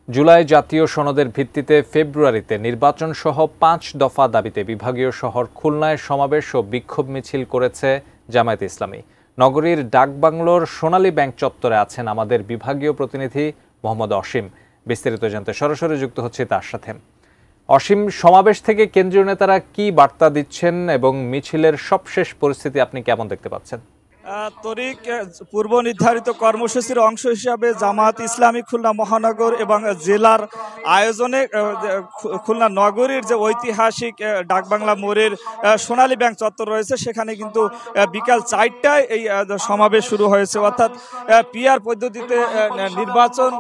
জুলাই জাতীয় সনদের ভিত্তিতে ফেব্রুয়ারিতে নির্বাচন সহ ৫ দফা দাবিতে বিভাগীয় শহর খুলনায় সমাবেশ ও বিক্ষোভ মিছিল করেছে জামায়াতে ইসলামী। নগরীর ডাকবাংলোর সোনালী ব্যাংক চত্বরে আছেন আমাদের বিভাগীয় প্রতিনিধি মোহাম্মদ অসীম। বিস্তারিত জানতে সরাসরি যুক্ত হচ্ছে তার সাথে। অসীম, সমাবেশ থেকে কেন্দ্রীয় নেতারা কি বার্তা দিচ্ছেন এবং মিছিলের সবশেষ পরিস্থিতি আপনি কেমন দেখতে পাচ্ছেন? তরিক, পূর্ব নির্ধারিত কর্মসূচির অংশ হিসাবে জামায়াত ইসলামী খুলনা মহানগর এবং জেলার আয়োজনে খুলনা নগরীর যে ঐতিহাসিক ডাকবাংলা মোড়ের সোনালী ব্যাংক চত্বর রয়েছে সেখানে কিন্তু বিকাল ৪টায় এই সমাবেশ শুরু হয়েছে। অর্থাৎ পিআর পদ্ধতিতে নির্বাচন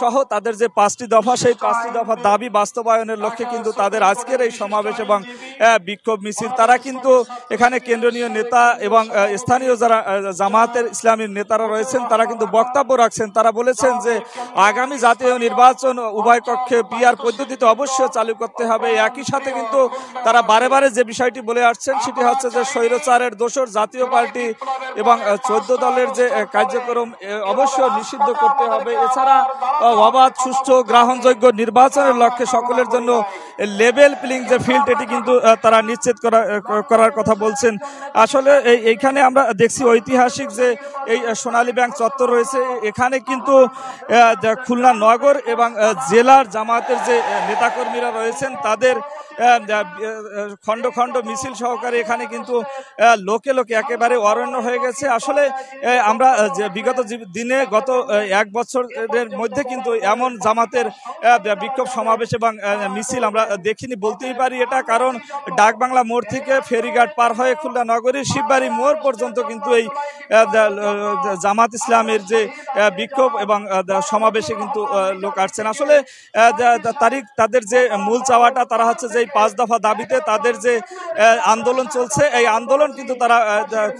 সহ তাদের যে ৫টি দফা, সেই ৫টি দফার দাবি বাস্তবায়নের লক্ষ্যে কিন্তু তাদের আজকের এই সমাবেশ এবং বিক্ষোভ মিছিল। তারা কিন্তু এখানে কেন্দ্রীয় নেতা এবং স্থানীয় জামায়াতের ইসলামীর নেতারা রয়েছেন, তারা কিন্তু বক্তব্য রাখছেন। তারা বলেছেন যে আগামী জাতীয় নির্বাচন উভয় কক্ষে পিআর পদ্ধতিতে অবশ্যই চালু করতে হবে। একই সাথে কিন্তু তারা বারে বারে যে বিষয়টি বলে আসছেন সেটি হচ্ছে যে স্বৈরাচারের দোসর জাতীয় পার্টি এবং 14 দলের যে কার্যক্রম অবশ্যই নিষিদ্ধ করতে হবে। এছাড়া অবাধ, সুষ্ঠু, গ্রহণযোগ্য নির্বাচনের লক্ষ্যে সকলের জন্য লেভেল প্লেইং যে ফিল্ড, এটি কিন্তু তারা নিশ্চিত করার কথা বলছেন। আসলে এইখানে আমরা দেখছি ঐতিহাসিক যে এই সোনালী ব্যাংক চত্বর রয়েছে, এখানে কিন্তু খুলনা নগর এবং জেলার জামায়াতের যে নেতাকর্মীরা রয়েছেন তাদের খণ্ড খণ্ড মিছিল সহকারে এখানে কিন্তু লোকে লোকে একেবারে অরণ্য হয়ে গেছে। আসলে আমরা বিগত দিনে গত ১ বছরের মধ্যে কিন্তু এমন জামাতের বিক্ষোভ সমাবেশ এবং মিছিল আমরা দেখিনি বলতেই পারি এটা। কারণ ডাকবাংলা মোড় থেকে ফেরিঘাট পার হয়ে খুলনা নগরীর শিববাড়ি মোড় পর্যন্ত কিন্তু এই জামাত ইসলামের যে বিক্ষোভ এবং সমাবেশে কিন্তু লোক আসছেন। আসলে তাদের যে মূল চাওয়াটা, তারা হচ্ছে যে ৫ দফা দাবিতে তাদের যে আন্দোলন চলছে, এই আন্দোলন কিন্তু তারা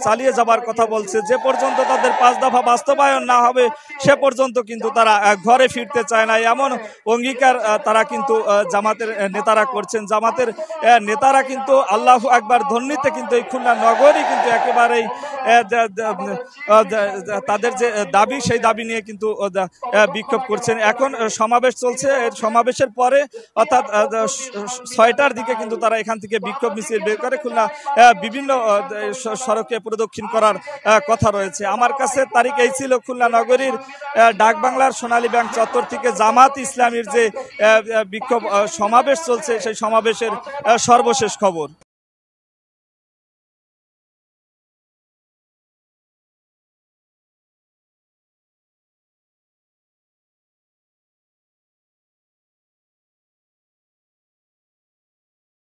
চালিয়ে যাবার কথা বলছে। যে পর্যন্ত তাদের ৫ দফা বাস্তবায়ন না হবে সে পর্যন্ত কিন্তু তারা ঘরে ফিরতে চায় না, এমন অঙ্গীকার তারা কিন্তু জামাতের নেতারা করছেন। জামাতের নেতারা কিন্তু আল্লাহু আকবার ধ্বনিতে কিন্তু এই খুলনা নগরী কিন্তু একেবারেই তাদের যে দাবি, সেই দাবি নিয়ে কিন্তু বিক্ষোভ করছেন। এখন সমাবেশ চলছে, সমাবেশের পরে অর্থাৎ ৬টার দিকে কিন্তু তারা এখান থেকে বিক্ষোভ মিছিল বের করে খুলনা বিভিন্ন সড়কে প্রদক্ষিণ করার কথা রয়েছে। আমার কাছে তারিখ এই ছিল খুলনা নগরীর ডাকবাংলার সোনালী ব্যাংক চত্বর থেকে জামাত ইসলামীর যে বিক্ষোভ সমাবেশ চলছে সেই সমাবেশের সর্বশেষ খবর।